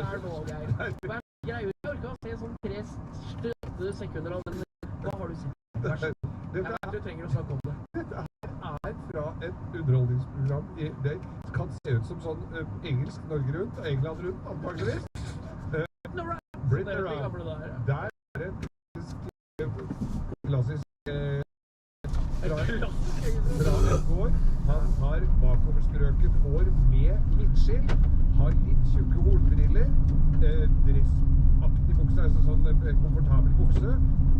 her nå, Geir? Hva greier du? Jeg orker å se sånn 3-8 sekunder av den. Hva har du sett? Jeg vet du trenger å snakke om det. Dette er fra et underholdningsprogram. Det kan se ut som sånn engelsk Norge rundt, England rundt, antageligvis. Britain Around. Der er det klassisk fra et gård. Han har bakoverstrøket hår med midtskill, har litt tjukke hornbriller, dressaktig bukse, altså sånn komfortabel bukse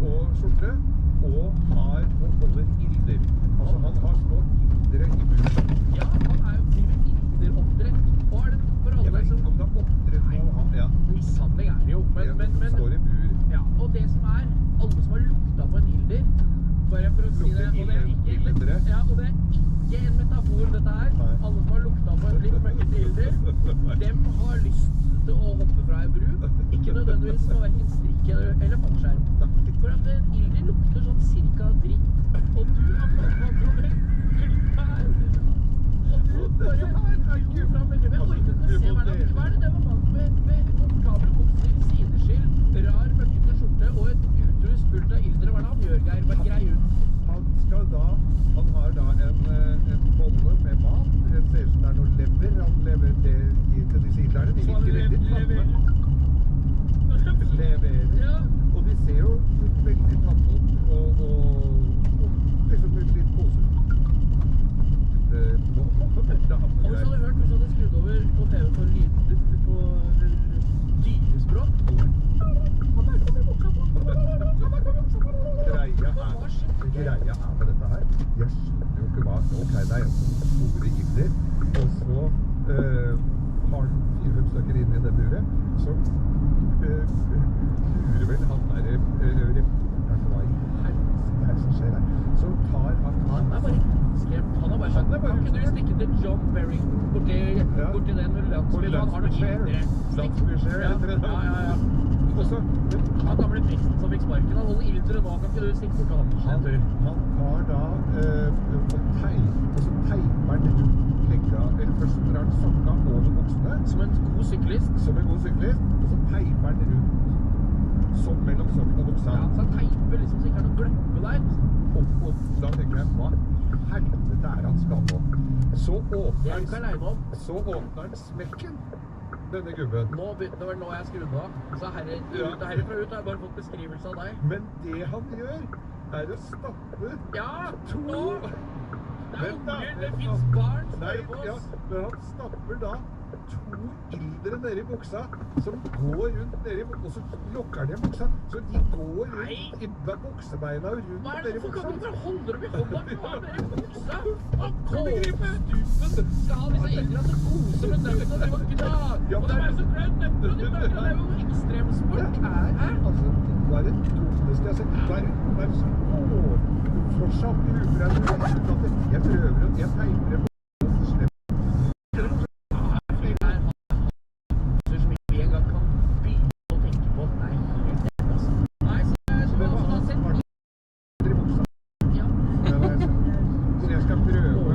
og skjorte, og holder ilder. Altså han har små ildere i munnen. Ja, han jo driver ilderoppdrett. Og det for alle som... Jeg vet ikke om det oppdrett nå. Ja. Mishandling det jo, men står i bur. Ja, og det som alle som har lukta på en ilder, bare for å si det, og det ikke en metafor dette her. Nei. Alle som har lukta på en litt møkkete ilder, dem har lyst til å hoppe fra en bru, ikke nødvendigvis med hverken strikk eller fallskjerm. For at en ilder lukter sånn cirka dritt, og du har fått meg fra det klippet her. Og du bare dro fram med klippet. Jeg orker ikke å se hva det var mann med komfortable bukser, sideskill, rar møkkete skjorte og et utrust fullt av ildre. Hva han gjør, Geir? Bare grei ut. Han har da en bolle med mat. Det ser ut som det noe lever. Han lever det til disse ilderne. De virker veldig tamme. Leverer. Ja. Og de ser jo veldig tamme og liksom litt påsut. Og hvis du hadde hørt, hvis du hadde skrudd over på TV på dyrespråk, Greia med dette her. Jeg skjønner jo ikke hva. Ok, det en store ilder, og så har den 4-5 stykker inn i det buret, så lurer vel han der reporteren hva i helsike som skjer her. Så tar han bare skremt. Han har bare sagt, kan ikke du stikke til John Barrington borti den landsbyen? Han har noe ildre. Landsbyskjær, heter det da. Ja. Han gamle presten som fikk sparken, han holder ildre nå, kan ikke du stikke bort til han tar da og så teiper han rundt legga, eller først så drar han sokka over buksene som en god syklist, og så teiper han rundt som mellom sokken og buksa. Ja, så han teiper liksom så ikke noe gløppe der. Og da tenker jeg, hva helvete han skal nå? Så åpner han smekken, denne gubben. Det var nå jeg skrudde av. Så herifra ut har jeg bare fått beskrivelse av deg. Men det han gjør, å stappe to... Det unger, det finnes barn som hører på oss. Men han stapper da 2 ildre nede i buksa, som går rundt nede i buksa, og så lukker han igjen buksa, så de går rundt i buksebeina og rundt nede i buksa. Hvorfor holder du i hånda? Hva nede i buksa? Han kommer stupen! Skal ha disse ildre til kose med nøttene, det var gna! Og det så klønt nøtter, og det er jo ekstremsport. Det altså, hva det dummeste jeg har sett? Hva fortsatt i utredet. Jeg prøver å teiper det på slett. Det som vi en gang kan begynne å tenke på. Nei, helt det, altså. Nei, så det var sett i buksa. Ja. Så jeg skal prøve å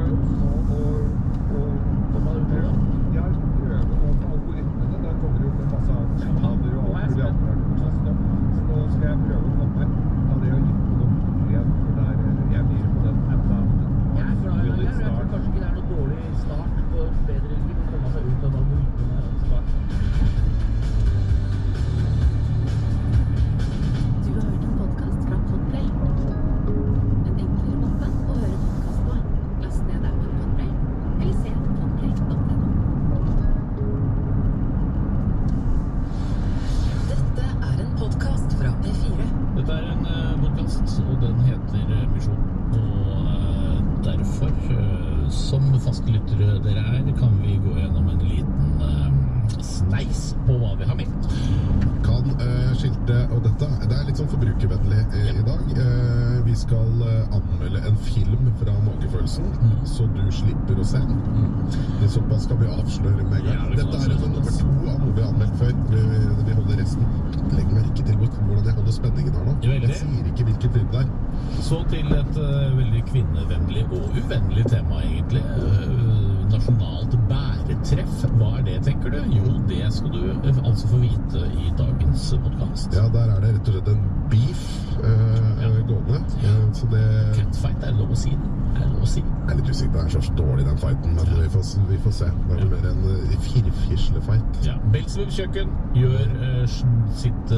komme ut her da. Jeg skal prøve å få algoritmene. Da kommer det jo med masse kanaler og alt mulig andre. Så nå skal jeg prøve å komme her. Da det å gitt på noen igjen, for der jeg blir på den enda. Jeg tror kanskje ikke det noe dårlig start på et bedre liv å komme seg ut av algoritmene start. Du har hørt en podcast fra Podplay. En enklere måte å høre podcast på. Last ned appen Podplay, eller se podplay.no. Dette en podcast fra P4. Dette en podcast, og den heter Misjon. Og derfor, som faste lyttere dere kan vi gå gjennom en liten sneis på hva vi har med. Kan skilte og dette. Det litt sånn forbrukervennlig i dag. Vi skal anmelde en film fra magefølelsen, så du slipper å se den. Såpass skal vi avsløre med en gang. Dette sånn nummer 2 av noe vi har anmeldt før. Vi holder resten. Legg meg ikke til hvordan jeg holder spenningen her nå. Jeg sier ikke hvilken film det Så til et veldig kvinnevennlig og uvennlig tema egentlig. Nasjonalt bæretreff. Hva det, tenker du? Jo, det skal du altså boxepodcast. Ja, der er det rett og slett en beef gående. Så det Catfight, er det lov å si det? Er det lov å si? Jeg er litt usikker, det er så dårlig den fighten, men vi får se. Det er vel mer en firfisle-fight. Ja, Belsvøv kjøkken gjør sitt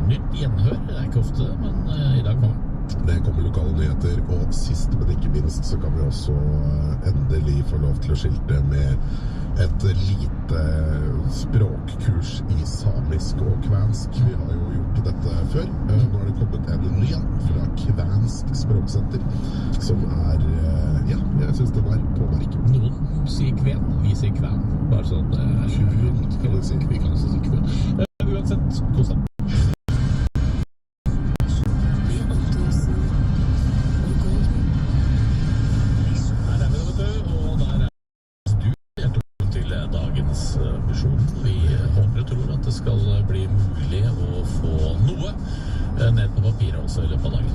nytt gjenhør. Det er ikke ofte, men i dag kommer Det kommer lokale nyheter, og sist, men ikke minst, så kan vi også endelig få lov til å skilte med et lite språkkurs i samisk og kvensk. Vi har jo gjort dette før. Nå har det kommet en ny fra Kvensk språksenter, som ja, jeg synes det var på merket. Noen sier kven, vi sier kven. Bare sånn at det er rundt, kan vi si. Vi kan også si kven. Uansett, kos deg. Ned på papiret også i løpet av dagen.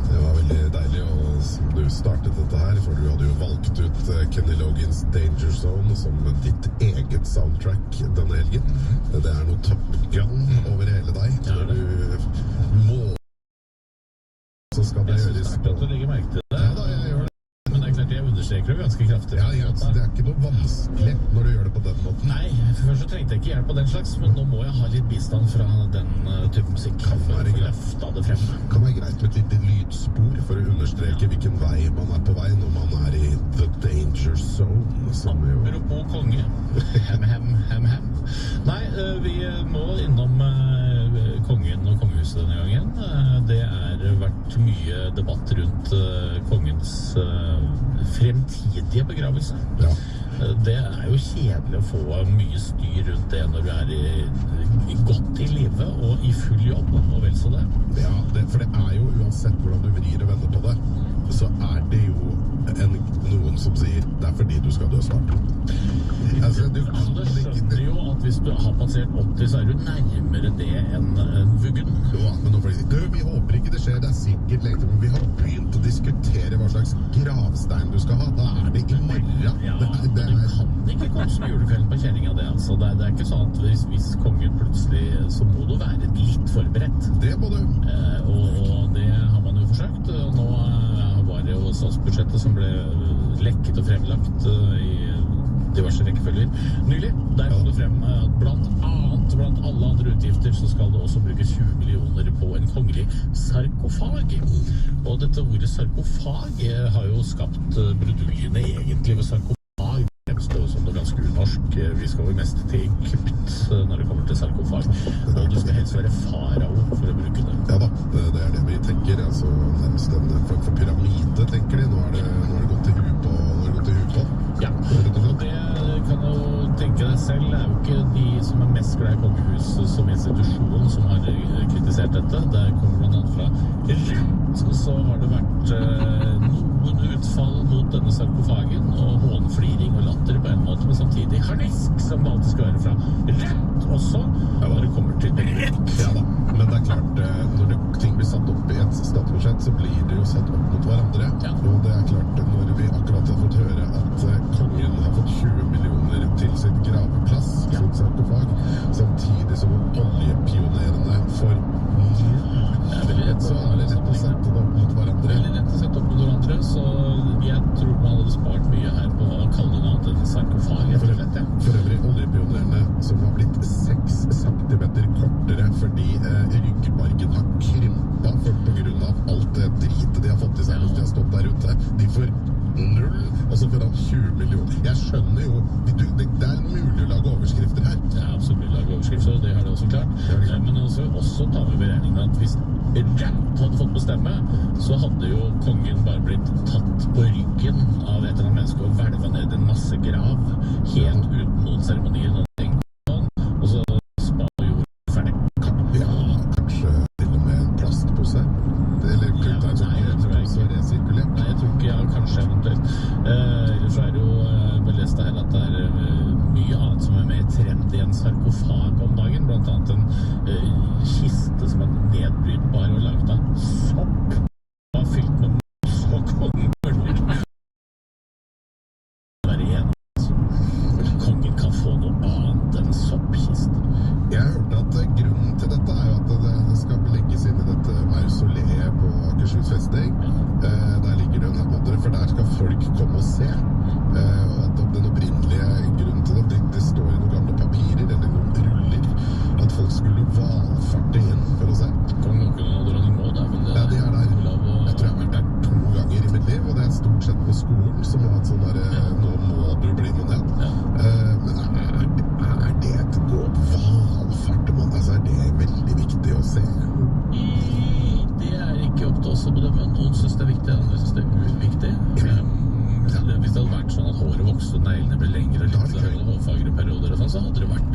Det var veldig deilig, og du startet dette her, for du hadde jo valgt ut Kenny Loggins Danger Zone som ditt eget soundtrack denne helgen. Det er noe Top Gun over hele deg. Når du må, så skal det gjøres. Jeg synes det er klart å legge merke til det. Ja da, jeg gjør det. Men det er klart jeg understreker det ganske kraftig. Ja, det er ikke noe vanskelig når du gjør det på den måten. Nei, først så trengte jeg ikke hjelp av den slags, men nå må jeg ha litt bistand fra den type musikk. Kan være greit. Det frem. Kan være greit med et lite lydspor for å understreke hvilken vei man er på vei når man er i The Danger Zone. Apropos konge. Hem. Nei, vi må innom kongen og kongehuset denne gangen. Det har vært mye debatt rundt kongens fremtidige begravelse. Ja. Det er jo kjedelig å få mye styr rundt det når du er godt i livet og i full jobb, og vel så det. Ja, for det er jo uansett hvordan du vrir og vender på det, så er det jo noen som sier det er fordi du skal dø snart. Altså, du skjønner jo at hvis du har passert 80, så er du nærmere det enn vuggen. Ja, men nå får de si, vi håper ikke det skjer, det er sikkert lenge, men vi har begynt å diskutere hva slags gravstein du skal ha. Da er det i morgen. Ja, du kan ikke komme som julekvelden på kjerringa det, altså. Det er ikke sånn at hvis kongen plutselig, så må du være litt forberedt. Det må du. Og det har man jo forsøkt. Nå var det jo statsbudsjettet som ble lekket og fremlagt i diverse rekkefølger nylig. Der kom det frem at blant alle andre utgifter så skal det også brukes 20 millioner på en kongelig sarkofag. Og dette ordet sarkofag har jo skapt bruduljene egentlig ved sarkofag. Det står som noe ganske unorsk. Vi skal jo mest til Egypt når det kommer til sarkofag. Og du skal helst være farao for å bruke det. Ja da, det er det vi tenker. Altså nærmest en form for pyramide, tenker de. Nå er det gått til huet på. Ja, og det kan du tenke deg selv. Det er jo ikke de som er mest glad i kongehuset som institusjon som har kritisert dette. Det kommer blant annet fra så har det vært noen utfall mot denne sarkofagen og hånfliring og latter på en måte, men samtidig harnisk som det alltid skal være fra rett også når det kommer til rett. Ja da, men det er klart når ting blir satt opp i et statsbudsjett så blir det jo satt opp mot hverandre. Ja. Og det er klart når vi akkurat har fått høre at kongen har fått 20 millioner til sitt graveplass, sitt sarkofag, samtidig som oljepionerene får det er veldig lett, så er det lett å sette det opp mot hverandre. Så jeg tror man hadde spart mye her på å kalle det noe annet enn sarkofag. For øvrig, oljepionerene som har blitt 6 centimeter kortere fordi ryggmargen har krympet på grunn av alt det dritet de har fått i seg mens de har stått der ute. De får 0, og så får han 20 millioner. Jeg skjønner jo, det er mulig å lage overskrifter her. Ja, absolutt lage overskrifter, det har det også klart. Men også ta med beregningen at hvis Rett hadde fått bestemme, så hadde jo kongen bare blitt tatt på ryggen av et eller annet menneske og hvelva ned en masse grav, helt uten noen seremonier, noen ting. Og så spar jorden ferdig. Ja, kanskje til og med en plastpose? Eller kutta en sånn pose resirkulert? Nei, jeg tror ikke, kanskje eventuelt. Ellers så er det jo belest her at det er mye annet som er mer trend i en sarkofag om dagen, blant annet en kiste som er nedbrytbar og laget av sopp. Den var fylt med kongemuller. Være igjen. Kongen kan få noe annet enn soppkiste. Jeg hørte at grunnen til dette er jo på skolen som har hatt sånn der nå må du bli med ned. Men er det et valfart, mann? Altså, er det veldig viktig å se? Det er ikke opp til oss å bedømme. Noen synes det er viktig, andre synes det er uviktig. Hvis det hadde vært sånn at håret vokste og neglene ble lengre og litt hårfagre perioder og sånn, så hadde det vært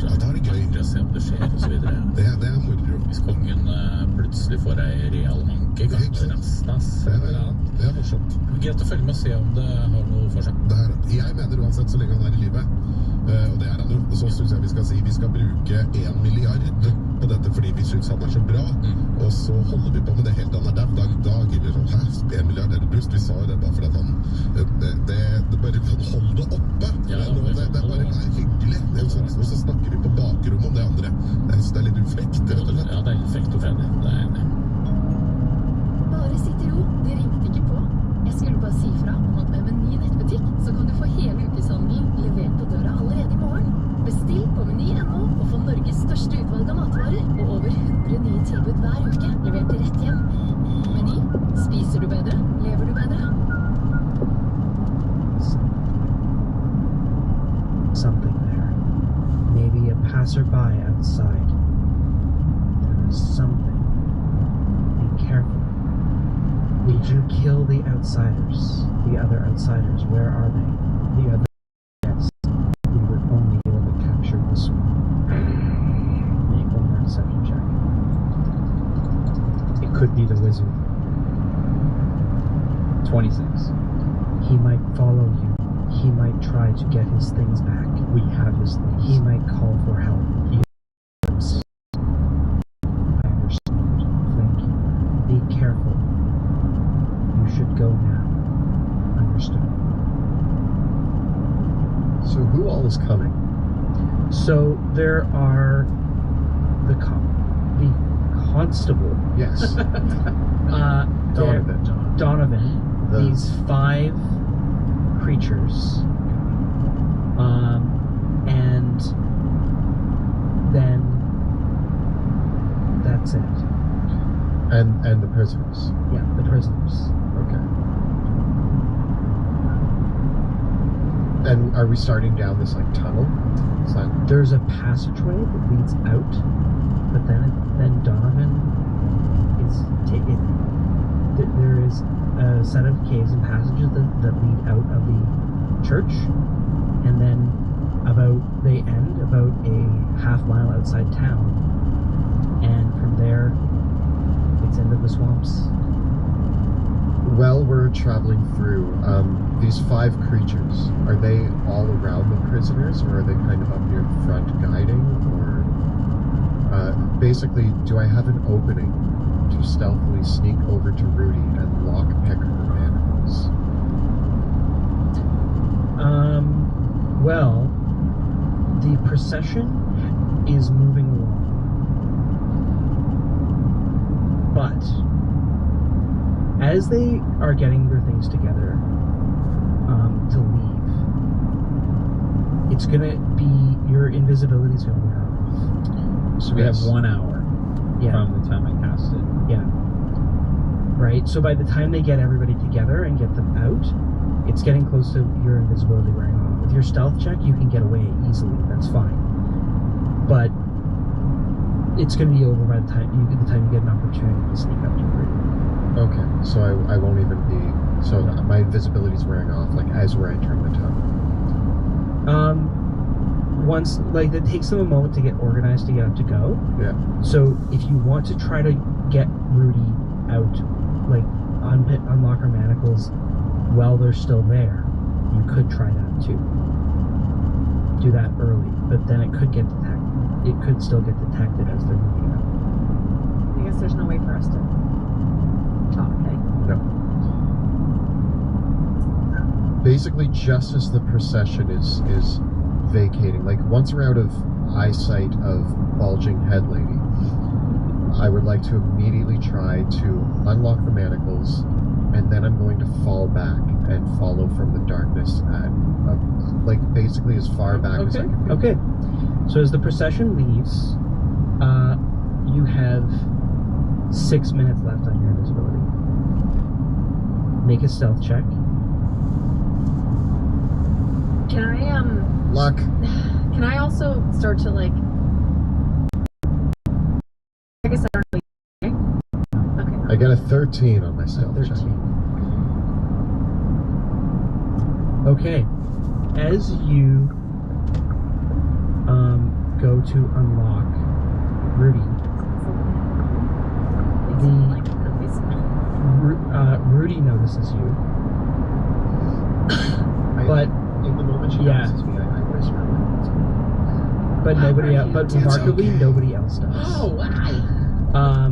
gøy å se om det skjer og så videre. Det er moro. Hvis kongen plutselig får ei real manke, kanskje rastas eller noe annet. Det er morsomt. Greit å følge med og se om det har noe for seg. Jeg mener uansett så lenge han er i livet, og det er han jo, så synes jeg vi skal bruke 1 milliard på dette fordi vi synes han er så bra, og så holder vi på med det helt til han er der. Da gir vi sånn, 1 milliard er det dust? Vi sa jo det bare fordi at han det bare kan holde det oppe. Det er bare hyggelig. Og så snakker vi på bakrommet om det andre. Jeg synes det er litt ufrekt. Ja, det er litt frekt og fredig. Det er enig. Bare sitt i ro. De ringte ikke på. Jeg skulle bare si fra om at med Meny nettbutikk så kan du få hele ukeshandelen levert på døra allerede i morgen. Bestill på meny.no og få Norges største utvalg av matvarer og over 100 nye tilbud hver uke levert rett hjem. Meny. Spiser du bedre? Lever du bedre? Something there. Maybe a passerby outside. There is something. Be careful. Did you kill the outsiders? The other outsiders, where are they? The other... Yes. We were only able to capture this one. Make one more deception check. It could be the wizard. 26. He might follow you. He might try to get his things back. We have his things. He might call for help. I understand. Thank you. Be careful. You should go now. Understood. So who all is coming? So there are the constable. Yes. Donovan. These 5 creatures. And then that's it. And the prisoners. Yeah, the prisoners. Okay. And are we starting down this like tunnel? There's a passageway that leads out, but then Donovan is taken. There is a set of caves and passages that lead out of the church, and then they end about a half-mile outside town, and from there it's into the swamps. While we're traveling through, these 5 creatures, are they all around the prisoners, or are they kind of up near the front guiding, or basically, do I have an opening to stealthily sneak over to Rudy and lockpick her manacles? Well, the procession is moving along, but as they are getting their things together to leave, it's gonna be, your invisibility is gonna wear off. So we have 1 hour from the time I cast it. Yeah. Right? So by the time they get everybody together and get them out, it's getting close to your invisibility wearing off. With your stealth check, you can get away easily. That's fine. But it's going to be over by the time you get an opportunity to sneak up to Rudy. Okay, so I won't even be... So my invisibility is wearing off, like, as we're entering the tunnel. Once, like, it takes them a moment to get organized to get up to go. Yeah. So if you want to try to get Rudy out, like, unlock her manacles while they're still there, you could try that too. Do that early, but then it could get detected. It could still get detected as they're moving out. I guess there's no way for us to talk, okay? No. Basically, just as the procession is vacating, like once we're out of eyesight of bulging head lady, I would like to immediately try to unlock the manacles, and then I'm going to fall back and follow from the darkness at, like, basically as far back as I can be. Okay. So as the procession leaves, you have 6 minutes left on your invisibility. Make a stealth check. luck. Can I also start to like? I guess I don't really. Okay. I get a 13 on my stealth check. 13. Okay. As you go to unlock Rudy, Rudy notices you. But in the moment she yeah. notices me, I whisper. But nobody else. But remarkably, nobody else does. Oh wow!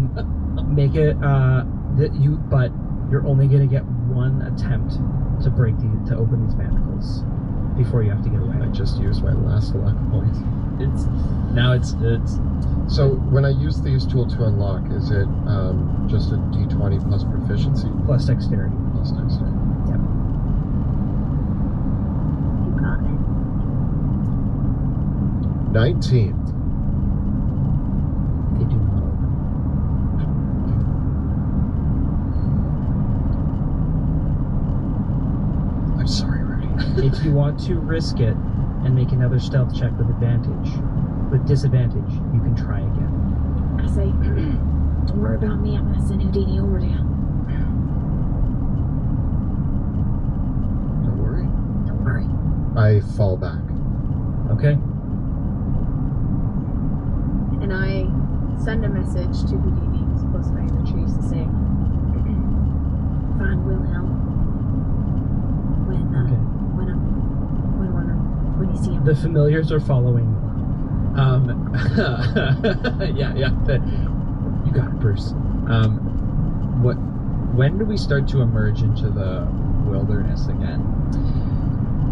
Make it but you're only gonna get one attempt to to open these manacles before you have to get away. I just used my last luck point. It's So when I use thieves tool to unlock, is it just a d20 plus proficiency? plus dexterity. Plus dexterity. Yep. You got it. 19. They do not open. I'm sorry, Rudy. If you want to risk it and make another stealth check with disadvantage, you can try again. I say, don't worry about me. I'm gonna send Houdini over to you. Don't worry. Don't worry. I fall back. Okay. And I send a message to Houdini, who's close by in the trees, to say, find Wilhelm when you see him. The familiars are following. Yeah. You got it, Bruce. When do we start to emerge into the wilderness again?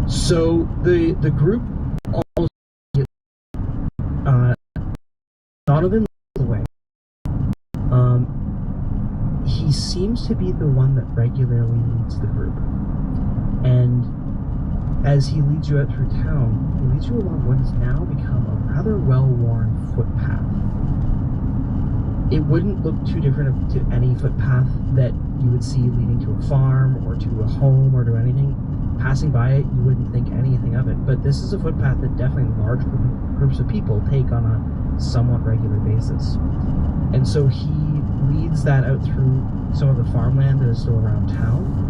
So the group almost Donovan leads the way. He seems to be the one that regularly leads the group, and as he leads you out through town, he leads you along what has now become a rather well-worn footpath. It wouldn't look too different to any footpath that you would see leading to a farm or to a home or to anything. Passing by it, you wouldn't think anything of it. But this is a footpath that definitely large groups of people take on a somewhat regular basis. And so he leads that out through some of the farmland that is still around town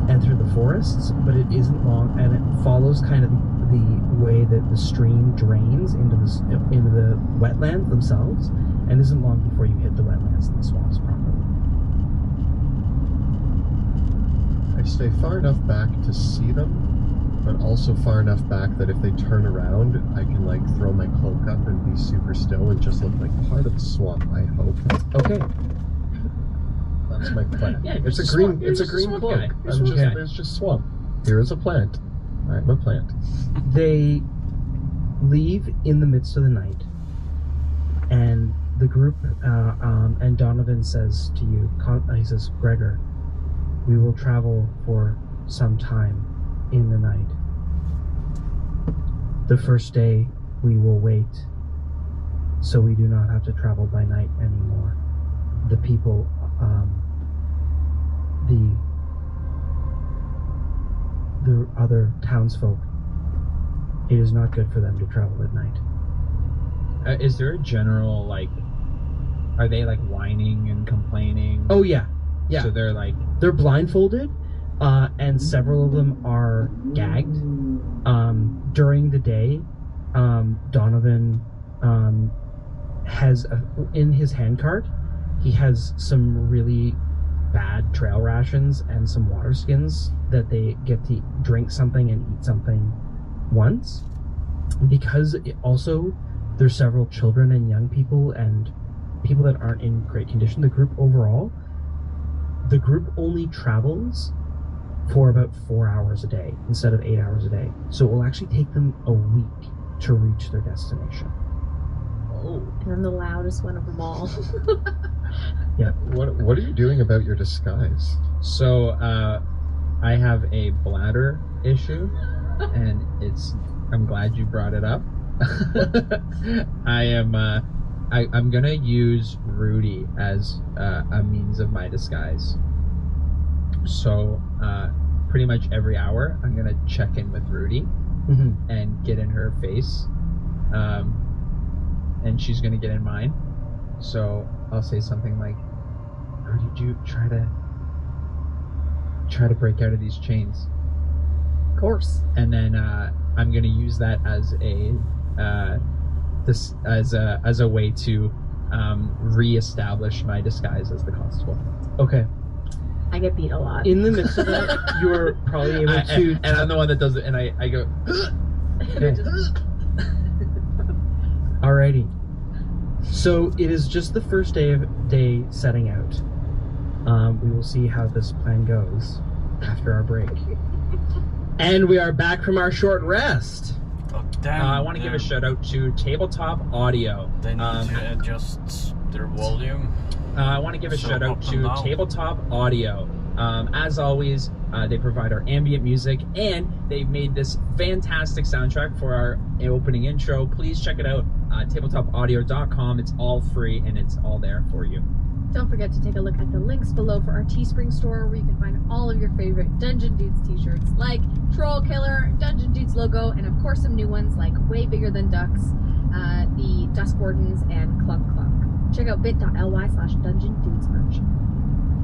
and through the forests, but it isn't long, and it follows kind of the way that the stream drains into the wetlands themselves, and isn't long before you hit the wetlands and the swamps properly. I stay far enough back to see them, but also far enough back that if they turn around, I can like throw my cloak up and be super still and just look like part of the swamp, I hope. Okay. That's my plan. Yeah, it's a just green swamp. You're it's a just a green swamp cloak. guy. You're a swamp guy. There's just swamp. Here is a plant. I'm a plant. They leave in the midst of the night, and the group and Donovan says to you, he says, Gregor, we will travel for some time in the night. The first day we will wait, so we do not have to travel by night anymore. The people, the other townsfolk, it is not good for them to travel at night. Is there a general, like, are they like whining and complaining? Oh yeah. So they're blindfolded, and several of them are gagged. During the day, Donovan has in his handcart, he has some really bad trail rations and some water skins that they get to drink something and eat something once. Because also there's several children and young people and people that aren't in great condition. The group only travels for about 4 hours a day instead of 8 hours a day. So it will actually take them a week to reach their destination. Oh. And I'm the loudest one of them all. Yeah. What are you doing about your disguise? So I have a bladder issue, and I'm glad you brought it up. I'm gonna use Rudy as a means of my disguise. So pretty much every hour I'm gonna check in with Rudy and get in her face, and she's gonna get in mine. So I'll say something like, "How did you try to break out of these chains?" Of course. And then I'm gonna use that as a way to reestablish my disguise as the constable. Okay. I get beat a lot. In the midst of that, you're probably able to. And I'm the one that does it, and I go. Okay. Alrighty. So it is just the first day setting out. We will see how this plan goes after our break. And we are back from our short rest. Oh, damn. I want to give a shout out to Tabletop Audio. They need to adjust their volume. I want to give a shout out to Tabletop Audio. As always, they provide our ambient music, and they've made this fantastic soundtrack for our opening intro. Please check it out, tabletopaudio.com. It's all free, and it's all there for you. Don't forget to take a look at the links below for our Teespring store, where you can find all of your favorite Dungeon Dudes t-shirts, like Troll Killer, Dungeon Dudes logo, and of course some new ones like Way Bigger Than Ducks, the Dusk Wardens, and Club Club. Check out bit.ly/Dungeon Dudes merch.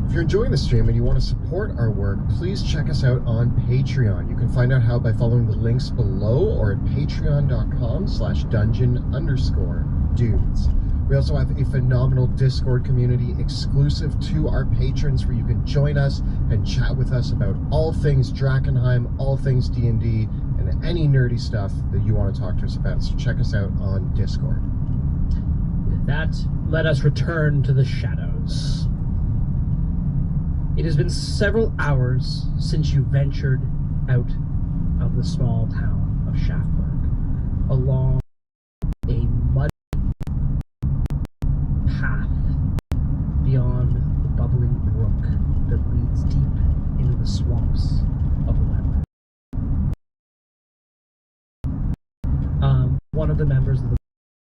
If you're enjoying the stream and you want to support our work, please check us out on Patreon. You can find out how by following the links below or at patreon.com/dungeon_dudes. We also have a phenomenal Discord community exclusive to our patrons, where you can join us and chat with us about all things Drakkenheim, all things D&D, and any nerdy stuff that you want to talk to us about. So check us out on Discord. With that, let us return to the shadows. It has been several hours since you ventured out of the small town of Shaftburg, along a muddy path beyond the bubbling brook that leads deep into the swamps of the wetland. One of the members of the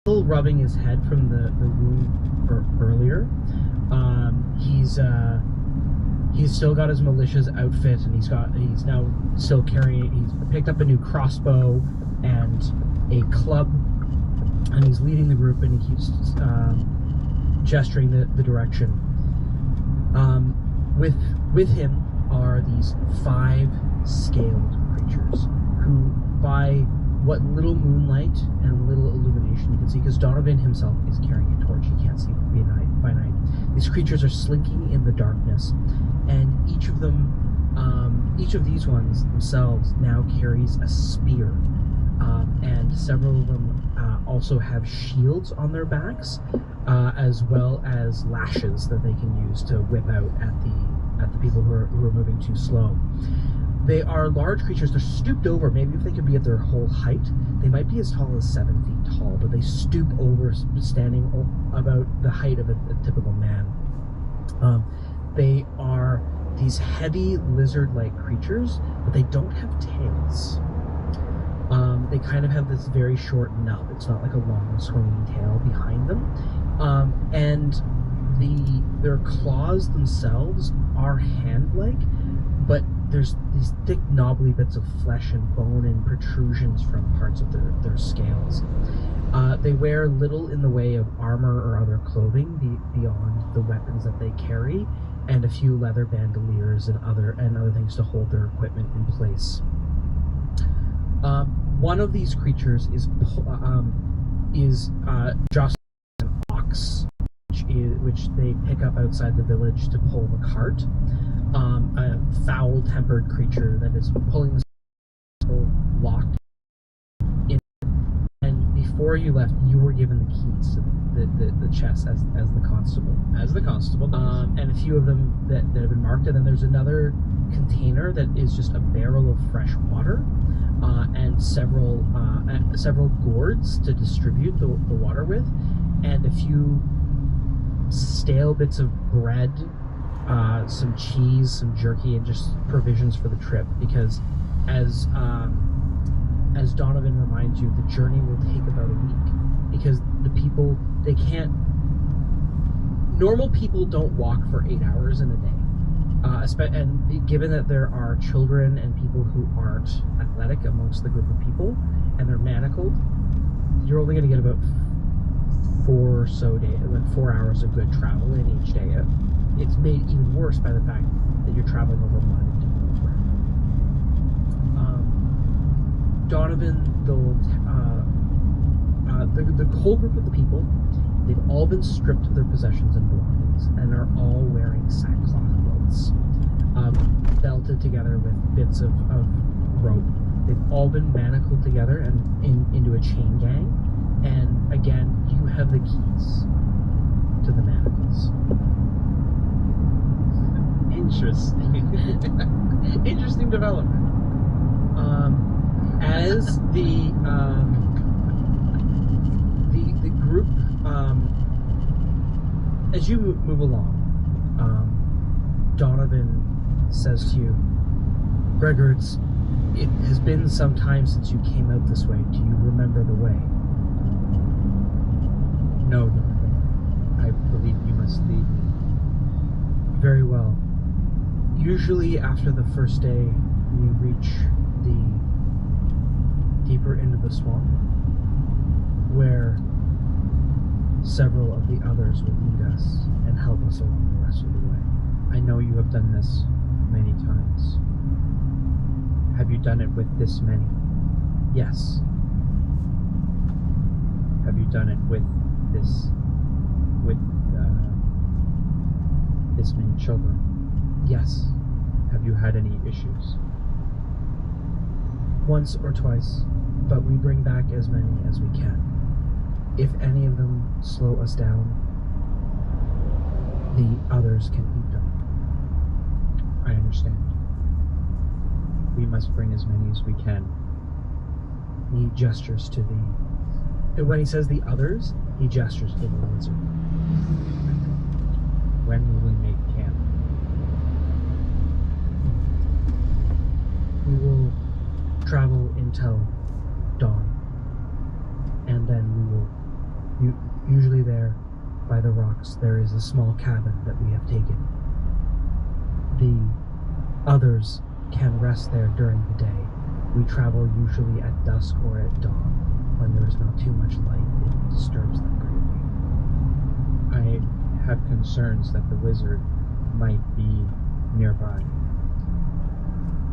still rubbing his head from the wound earlier. He's still got his militia's outfit, and he's now still carrying. He's picked up a new crossbow and a club, and he's leading the group, and he keeps gesturing the direction. With him are these 5 scaled creatures, who, by what little moonlight and little illumination you can see, because Donovan himself is carrying a torch, he can't see by night. These creatures are slinking in the darkness, and each of these ones themselves now carries a spear, and several of them also have shields on their backs, as well as lashes that they can use to whip out at the people who are moving too slow. They are large creatures. They're stooped over. Maybe if they could be at their whole height, they might be as tall as 7 feet tall, but they stoop over, standing about the height of a typical man. They are these heavy lizard-like creatures, but they don't have tails. They kind of have this very short nub. It's not like a long swinging tail behind them. And their claws themselves are hand-like, but there's these thick knobbly bits of flesh and bone and protrusions from parts of their scales. They wear little in the way of armor or other clothing beyond the weapons that they carry, and a few leather bandoliers and other things to hold their equipment in place. One of these creatures is just an ox, which they pick up outside the village to pull the cart. A foul-tempered creature that is pulling the locked in. And before you left, you were given the keys to the chest as the constable. As the constable does. And a few of them that have been marked. And then there's another container that is just a barrel of fresh water, and several gourds to distribute the water with, and a few stale bits of bread, some cheese, some jerky, and just provisions for the trip, because as Donovan reminds you, the journey will take about a week, because the people, normal people don't walk for 8 hours in a day, and given that there are children and people who are athletic amongst the group of people, and they're manacled, you're only going to get about 4 hours of good travel in each day. It's made even worse by the fact that you're traveling over mud and difficult ground. Donovan, the whole group of the people, they've all been stripped of their possessions and belongings and are all wearing sackcloth clothes, belted together with bits of rope. They've all been manacled together and into a chain gang. And again, you have the keys to the manacles. Interesting. Interesting development. As the group, as you move along, Donovan says to you, Gregor, it has been some time since you came out this way. Do you remember the way? No, Donovan. I believe you must lead me. Very well. Usually after the first day, we reach the deeper end of the swamp, where several of the others will lead us and help us along the rest of the way. I know you have done this many times. Have you done it with this many? Yes. Have you done it with this many children? Yes. Have you had any issues? Once or twice, but we bring back as many as we can. If any of them slow us down, the others can eat them. I understand. We must bring as many as we can. He gestures to when he says the others, he gestures to the lizard. When will we make camp? We will travel until dawn, and then we will, usually there by the rocks, there is a small cabin that we have taken. The others can rest there during the day. We travel usually at dusk or at dawn, when there is not too much light. It disturbs them greatly. I have concerns that the wizard might be nearby.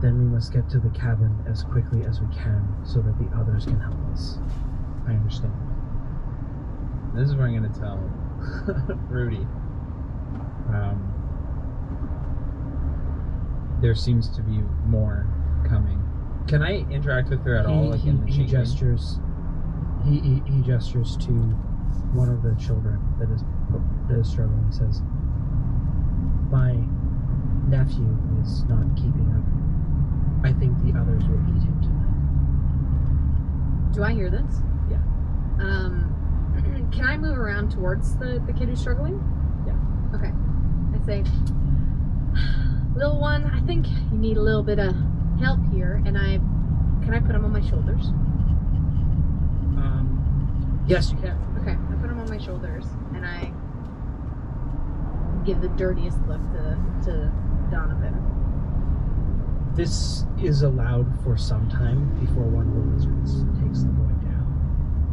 Then we must get to the cabin as quickly as we can so that the others can help us. I understand. This is what I'm going to tell Rudy. There seems to be more coming. Can I interact with her at all? Like he gestures. He gestures to one of the children that is struggling. He says, "My nephew is not keeping up. I think the others will eat him tonight." Do I hear this? Yeah. Can I move around towards the kid who's struggling? Yeah. Okay. I say, little one, I think you need a little bit of help here, and can I put him on my shoulders? Yes, you can. Okay, I put him on my shoulders, and I give the dirtiest look to Donovan. This is allowed for some time before one of the lizards takes the boy down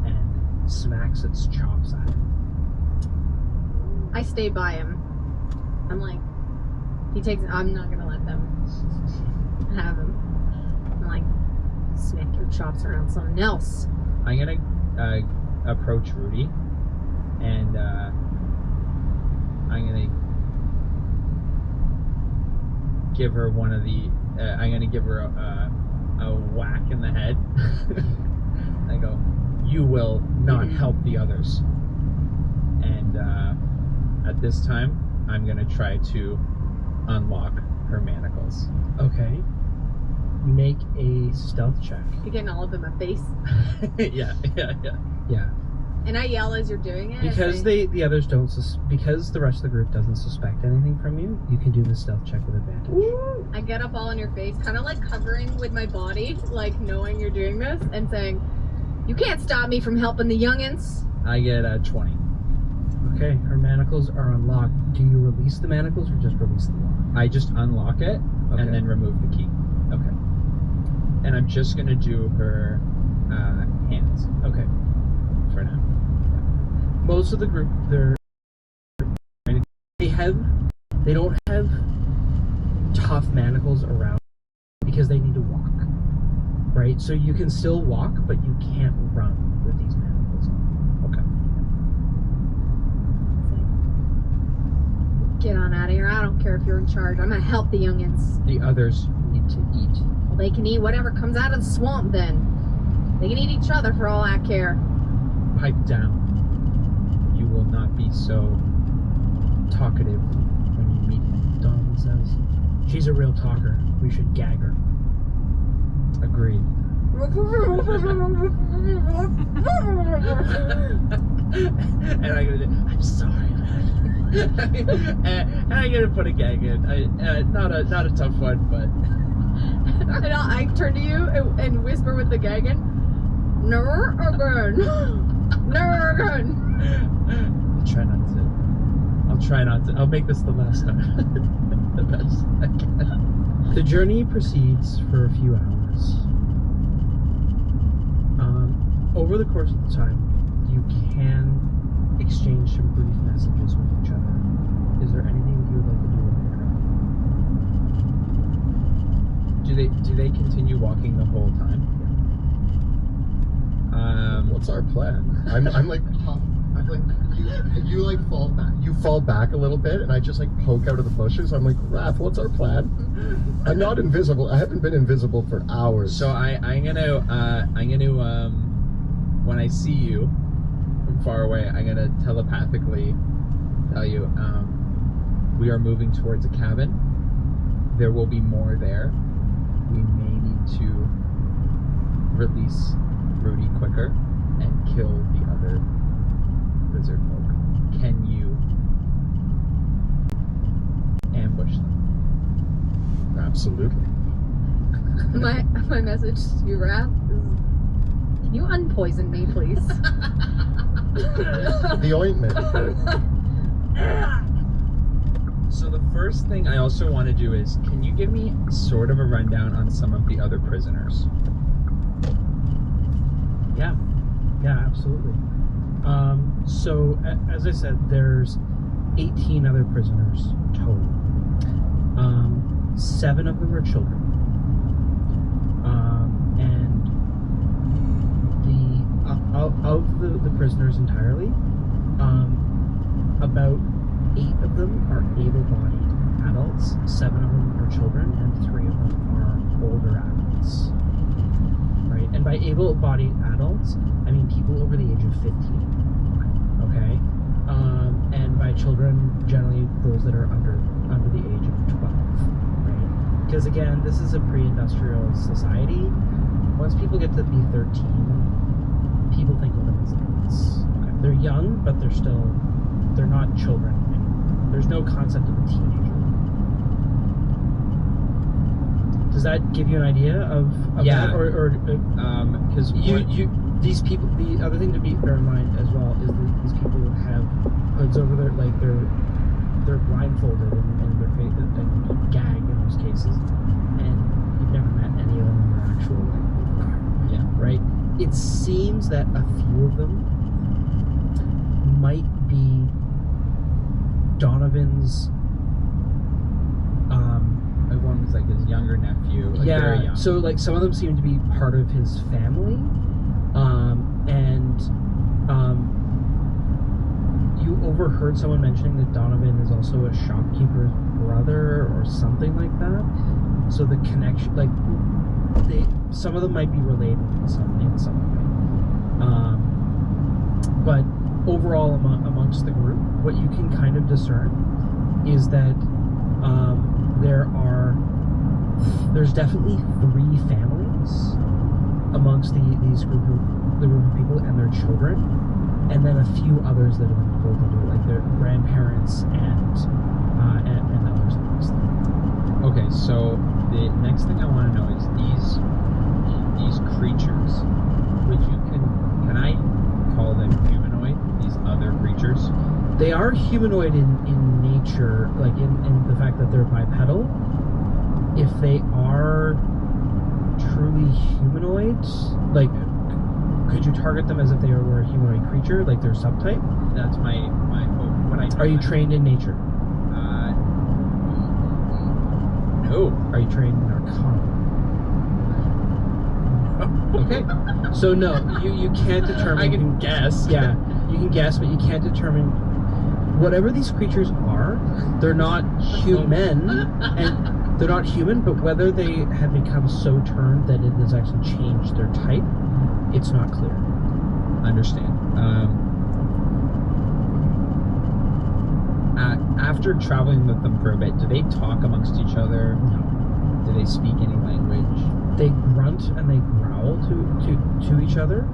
and smacks its chops at him. I stay by him. I'm like, I'm not gonna let them have him. I'm like, smack your chops around something else. I'm gonna approach Rudy, and I'm gonna give her one of the. I'm gonna give her a whack in the head. I go, "You will not help the others." And at this time, I'm gonna try to unlock her manacles. Okay. Make a stealth check. You're getting all up in my face. Yeah. And I yell as you're doing it. Because the others don't, because the rest of the group doesn't suspect anything from you, you can do the stealth check with advantage. Woo! I get up all in your face, kind of like covering with my body, like knowing you're doing this, and saying, "You can't stop me from helping the youngins." I get a 20. Okay, her manacles are unlocked. Do you release the manacles or just release the lock? I just unlock it and then remove the key. Okay. and I'm just gonna do her hands. Okay, for now. Most of the group, they don't have tough manacles around because they need to walk, right? So you can still walk, but you can't run with these manacles on. Okay. Get on out of here. I don't care if you're in charge. I'm gonna help the youngins. The others need to eat. Well, they can eat whatever comes out of the swamp then. They can eat each other for all I care. Pipe down. You will not be so talkative when you meet him, Donovan says. She's a real talker. We should gag her. Agreed. And I go, I'm sorry, man. and I gotta put a gag in. Not a tough one, but. And I turn to you and whisper with the gag in. Never again. Never again. I'll try not to. I'll make this the last time. The best I can. The journey proceeds for a few hours. Over the course of the time, you can exchange some brief messages with each other. Is there anything you would like to do with your trip? Do they continue walking the whole time? What's our plan? I'm like you like fall back. You fall back a little bit, and I just like poke out of the bushes. I'm like, Raph, what's our plan? I'm not invisible. I haven't been invisible for hours. So I'm gonna when I see you from far away, I'm gonna telepathically tell you we are moving towards a cabin. There will be more there. We may need to release Rudy quicker and kill the other lizard folk. Can you ambush them? Absolutely. My message to you, Raph, is can you unpoison me, please? The ointment. So the first thing I also want to do is, can you give me sort of a rundown on some of the other prisoners? Yeah, absolutely. So, as I said, there's 18 other prisoners total. 7 of them are children. And of the prisoners entirely, about 8 of them are able-bodied adults, 7 of them are children, and 3 of them are older adults. Right? And by able-bodied adults, I mean people over the age of 15. Okay? And by children, generally those that are under the age of 12. Right? Because again, this is a pre-industrial society. Once people get to be 13, people think of them as adults. Okay? They're young, but they're not children anymore. There's no concept of a teenager. Does that give you an idea of yeah, that? Or because these people. The other thing to bear in mind as well is that these people have hoods over their they're blindfolded and their face and gagged in most cases, and you've never met any of them in their actual life. Yeah, right. It seems that a few of them might be Donovan's. One was like his younger nephew. Like very young. So like some of them seem to be part of his family, and you overheard someone mentioning that Donovan is also a shopkeeper's brother or something like that. So the connection, like some of them might be related in some way. But overall, amongst the group, what you can kind of discern is that there's definitely 3 families amongst the group of people and their children, and then a few others that have been pulled into it, like their grandparents and others amongst them. Okay, so the next thing I want to know is these creatures. Can I call them humanoid? These other creatures? They are humanoid in nature, like in the fact that they're bipedal. If they are truly humanoid? Like, could you target them as if they were a humanoid creature, like their subtype? That's my hope. When I Are you trained in nature? No. Are you trained in Arcana? Okay. So no, you can't determine. I can guess. Yeah, you can guess, but you can't determine. Whatever these creatures are, they're not human, and they're not human. But whether they have become so turned that it has actually changed their type, it's not clear. Understand. After traveling with them for a bit, do they talk amongst each other? No. Do they speak any language? They grunt and they growl to each other,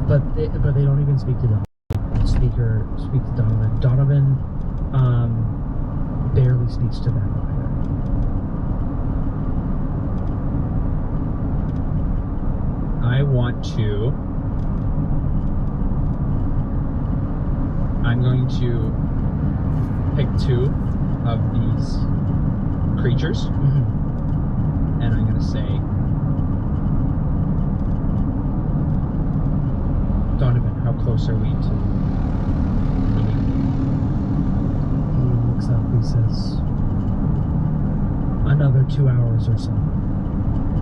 but they don't even speak to them. Speak to Donovan. Donovan barely speaks to them either. I want to. I'm going to pick 2 of these creatures, and I'm going to say, Donovan, how close are we to meeting? He looks up, he says, another 2 hours or so.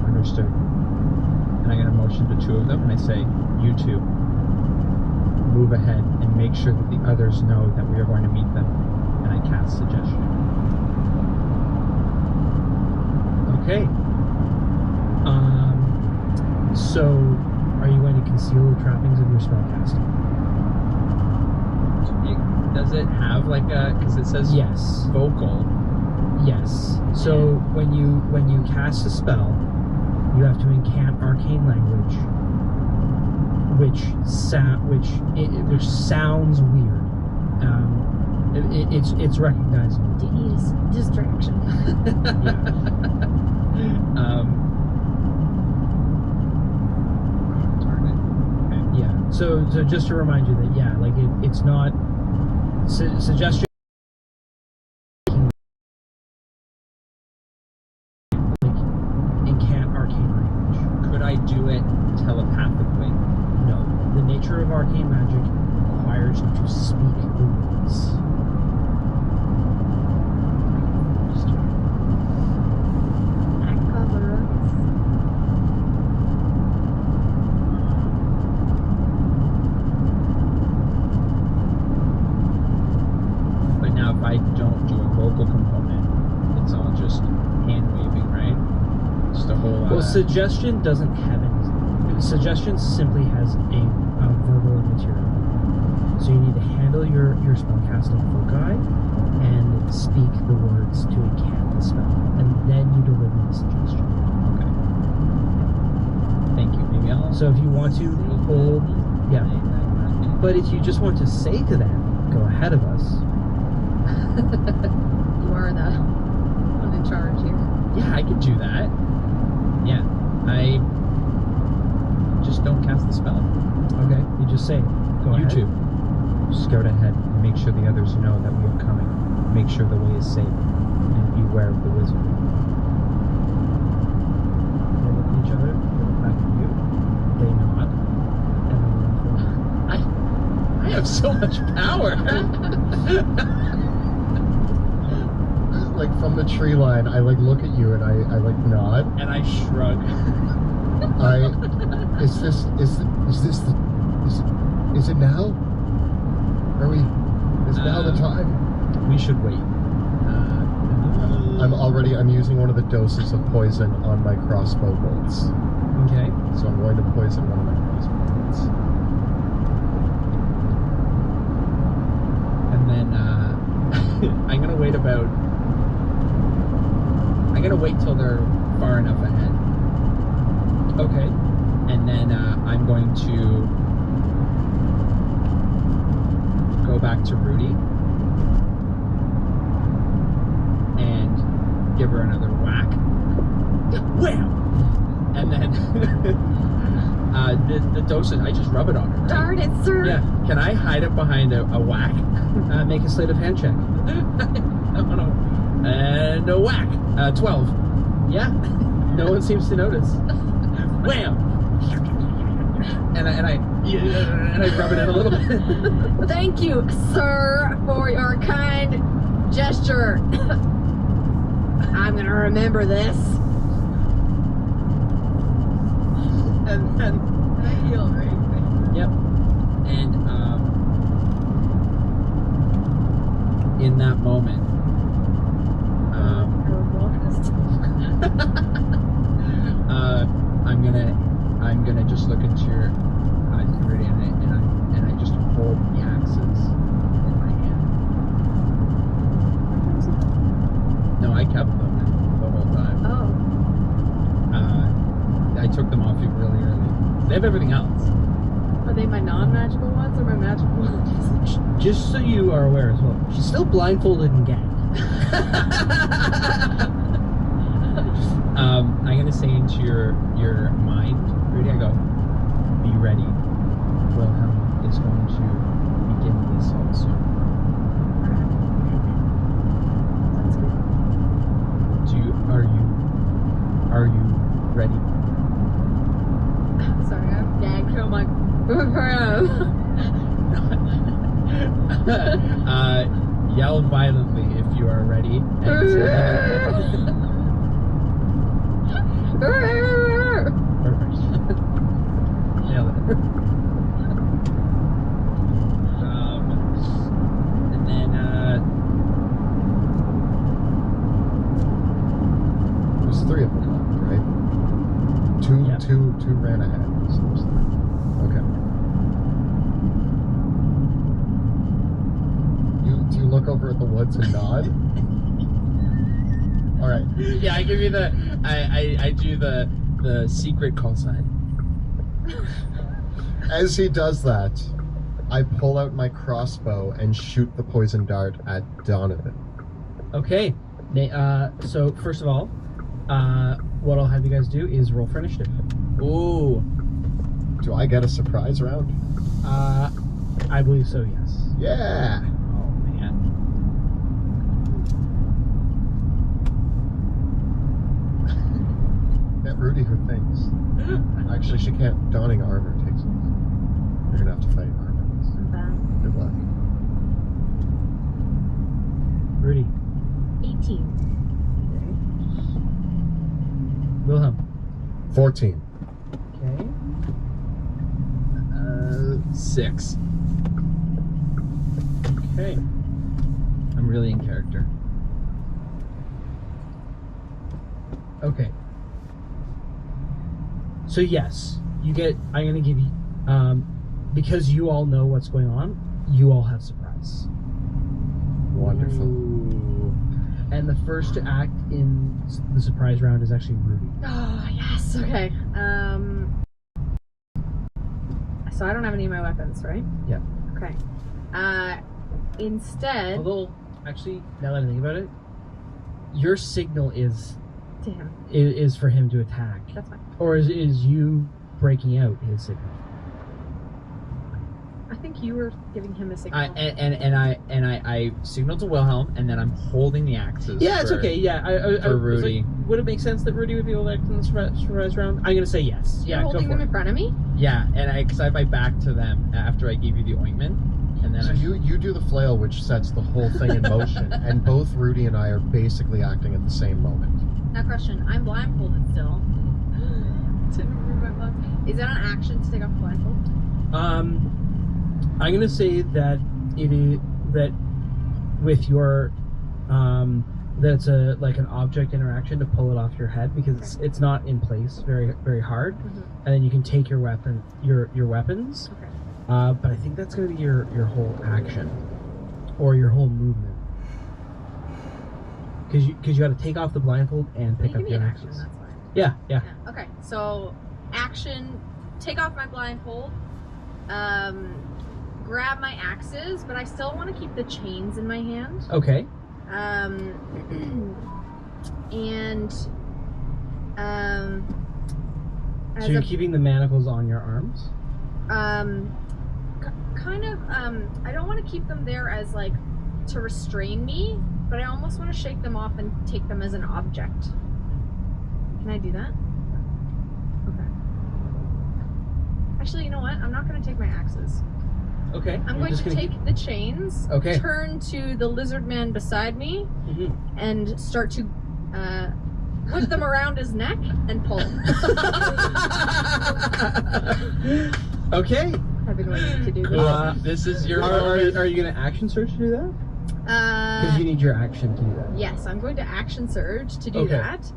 Understood. And I'm going to motion to 2 of them, and I say, you 2, move ahead and make sure that the others know that we are going to meet them. And I cast suggestion. Okay. So, are you going to conceal the trappings of your spellcasting? Does it have like a? Because it says Yes. vocal. Yes. So when you cast a spell, you have to incant arcane language, which sounds weird. It's recognizable. Distraction. Darn it. Okay. Yeah. So just to remind you that it's not suggestion. Like incant arcane language. Could I do it telepathically? No. The nature of arcane magic requires you to speak the words. But now if I don't do a vocal component, it's all just hand waving, right? Just a whole. Well, suggestion doesn't have any. Suggestion simply has a verbal material. So you need to handle your spellcasting foci and speak the words to incant the spell, and then you deliver the suggestion. Okay. Thank you. Maybe I'll. So if you want to hold, yeah. But if you just want to say to them, "Go ahead of us," You are the one in charge here. Yeah, I could do that. Yeah, I just don't cast the spell. okay, you just say, "Go You ahead." 2, scout ahead and make sure the others know that we are coming. Make sure the way is safe, and beware of the wizard. They look at each other. They look back at you. They nod, and then run forward. I have so much power. Like from the tree line, I like look at you and I like nod. And I shrug. Is it now? Is now the time? We should wait. I'm using one of the doses of poison on my crossbow bolts. Okay. So I'm going to poison one of my crossbow bolts. And then I'm gonna wait till they're far enough ahead. Okay. And then I'm going to go back to Rudy and give her another whack. Wham! And then the dosage, I just rub it on her. Right? Darn it, sir. Yeah. Can I hide it behind a whack? Make a sleight of hand check. No. And a whack. 12. Yeah. No one seems to notice. Wham! And I rub it in a little bit. Thank you, sir, for your kind gesture. I'm gonna remember this. And I heal, right? yep. And in that moment, I'm gonna just look into your eyes, Rudy, and I just hold the axes in my hand. No, I kept them the whole time. Oh. I took them off you really early. They have everything else. Are they my non-magical ones or my magical ones? Just so you are aware as well, she's still blindfolded and gagged. I'm gonna say into your mind, Rudy, I go, be ready. Wilhelm is going to begin the assault soon. Are you ready? Sorry, I'm gagged. I'm like, Yell violently if you are ready. Perfect. Nailed it. And then There's 3 of them left, right? Two ran ahead. So there's 3. Okay. Do you look over at the woods and nod? All right. yeah, I give you the I do the secret call sign. As he does that, I pull out my crossbow and shoot the poison dart at Donovan. Okay. So first of all, what I'll have you guys do is roll for initiative. Ooh. Do I get a surprise round? I believe so. Yes. Yeah. Oh man. That Rudy who thinks. Actually, she can't. Donning armor takes it. You're gonna have to fight armor. Good luck. Rudy. 18. Wilhelm. 14. Okay. 6. Okay. I'm really in character. Okay. So yes, you get. I'm gonna give you, because you all know what's going on. You all have surprise. Wonderful. Ooh. And the first to act in the surprise round is actually Rudy. Oh, yes. Okay. So I don't have any of my weapons, right? Yeah. Okay. Instead. Although, actually, now that I think about it, your signal is To him. is for him to attack, That's fine. or is you breaking out his signal? I think you were giving him a signal. I signal to Wilhelm, and then I'm holding the axes. Yeah, it's for- okay. Yeah, I for was Rudy. like, would it make sense that Rudy would be able to act in the surprise round? I'm gonna say yes. You're Yeah, go holding for them it. in front of me? Yeah, and because I have my back to them after I gave you the ointment, and then So you do the flail, which sets the whole thing in motion, and both Rudy and I are basically acting at the same moment. Now, question. I'm blindfolded still. Didn't remove my blindfold. Is that an action to take off the blindfold? I'm gonna say that it is that with your that's a like an object interaction to pull it off your head because it's not in place very hard, and then you can take your weapons. Okay. But I think that's gonna be your whole action or your whole movement because you got to take off the blindfold and pick Give up me your an action. axes. That's fine. Yeah. Yeah. Okay. So, action. Take off my blindfold. Grab my axes, but I still want to keep the chains in my hand. Okay. And So you're keeping the manacles on your arms? kind of I don't want to keep them there as like to restrain me, but I almost want to shake them off and take them as an object. Can I do that? Okay. Actually, you know what? I'm not going to take my axes. Okay. I'm going to take the chains, Okay. turn to the lizard man beside me, Mm-hmm. and start to whip them around his neck and pull him. Okay. I've been waiting to do this. This is your Are you going to action surge to do that? Because you need your action to do that. Yes, I'm going to action surge to do Okay. that.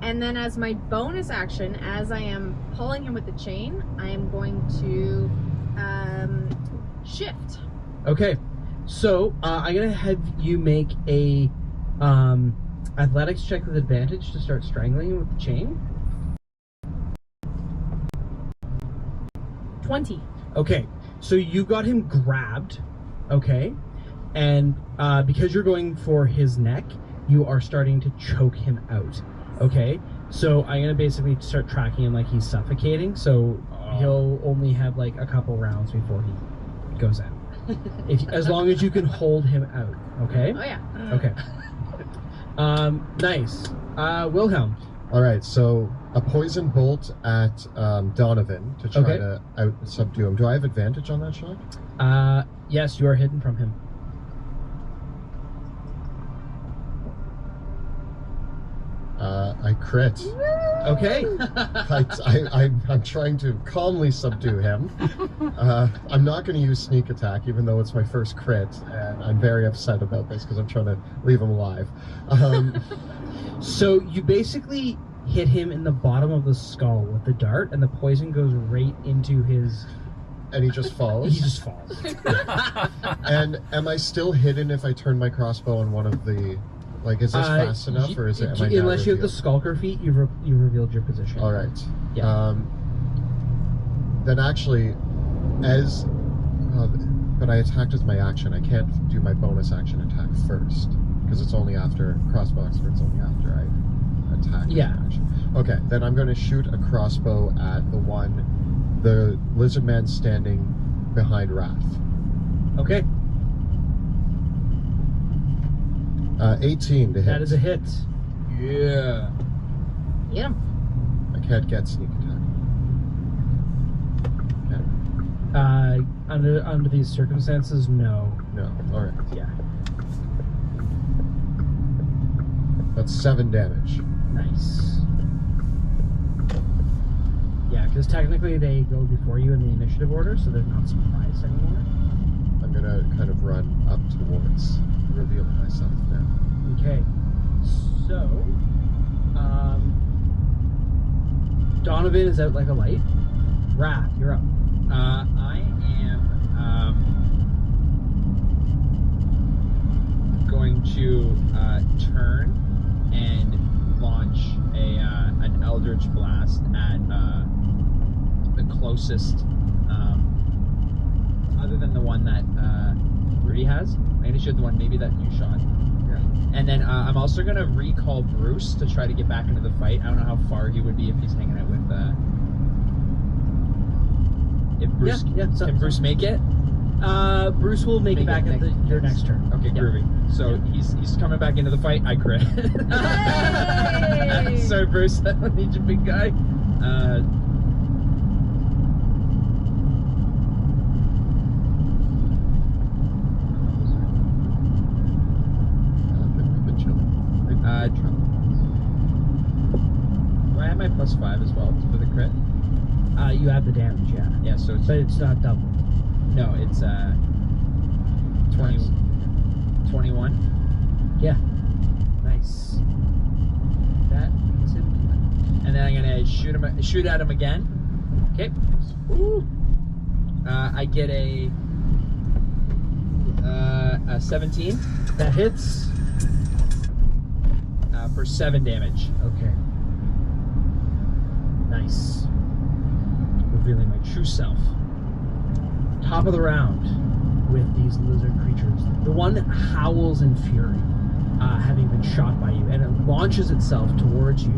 And then as my bonus action, as I am pulling him with the chain, I am going to shift. Okay. So I'm going to have you make a athletics check with advantage to start strangling him with the chain. 20. Okay. So you got him grabbed. Okay. And because you're going for his neck, you are starting to choke him out. Okay, so I'm gonna basically start tracking him like he's suffocating. So he'll only have like a couple rounds before he goes out. As long as you can hold him out. Okay. Oh yeah. Okay. Nice. Wilhelm. All right, so a poison bolt at Donovan to try Okay. to out subdue him. Do I have advantage on that shot? Yes, you are hidden from him. I crit. Okay. I'm trying to calmly subdue him. I'm not going to use sneak attack, even though it's my first crit, and I'm very upset about this because I'm trying to leave him alive. So you basically hit him in the bottom of the skull with the dart, and the poison goes right into his... And he just falls? He just falls. And am I still hidden if I turn my crossbow on one of the... Like, is this fast enough, or is it... Am I now unless you have the revealed? skulker feat, you've revealed your position. All right. Yeah. Then actually, as... but I attacked as my action. I can't do my bonus action attack first. Because it's only after... Crossbow expert, it's only after I attack. as Yeah. an action. Okay, then I'm going to shoot a crossbow at the lizard man standing behind Wrath. Okay. 18 to hit. That is a hit. Yeah. Get him. I can't get sneak attack. Okay. Under these circumstances, no. No. All right. Yeah. That's 7 damage. Nice. Yeah, because technically they go before you in the initiative order, so they're not surprised anymore. I'm gonna kind of run up towards, reveal myself now. Okay. So, Donovan is out like a light. Wrath, you're up. I am going to turn and launch an Eldritch Blast at the closest, other than the one that Rudy has. I'm going to shoot the one maybe that you shot. Yeah. And then I'm also going to recall Bruce to try to get back into the fight. I don't know how far he would be if he's hanging out with... If Bruce, can Bruce make it? Bruce will make it back at your next turn. Okay, groovy. So he's coming back into the fight. I crit. Hey! Sorry, Bruce. I don't need your big guy. We've been chilling. Do I have my +5 as well for the crit? You have the damage, yeah. Yeah, so it's But it's not double. no, it's 21. Yeah. Nice. That is him. And then I'm gonna shoot at him again. Okay. Ooh. I get a 17 That hits. for 7 damage. Okay. Nice. Revealing my true self. Top of the round with these lizard creatures. The one howls in fury, having been shot by you, and it launches itself towards you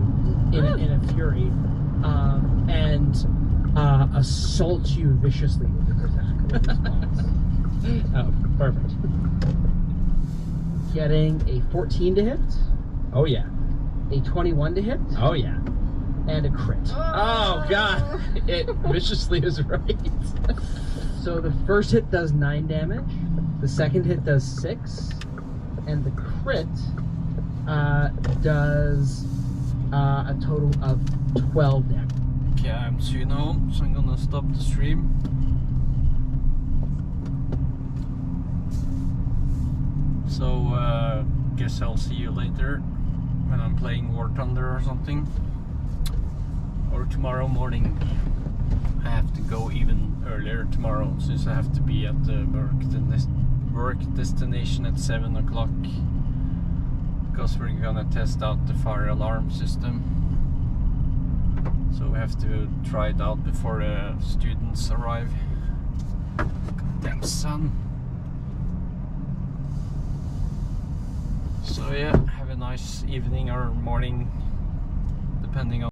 in a fury, and assaults you viciously with its attack with its claws. Oh, perfect. Getting a 14 to hit, Oh yeah. a 21 to hit, Oh yeah. And a crit. Oh god! It viciously is right. So the first hit does 9 damage, the second hit does 6, and the crit does a total of 12 damage. Okay, I'm soon home, so I'm gonna stop the stream. So, guess I'll see you later when I'm playing War Thunder or something. Or tomorrow morning. I have to go even earlier tomorrow, since I have to be at the work destination at 7 o'clock. Because we're gonna test out the fire alarm system. So we have to try it out before the students arrive. Goddamn sun. So yeah, have a nice evening or morning, depending on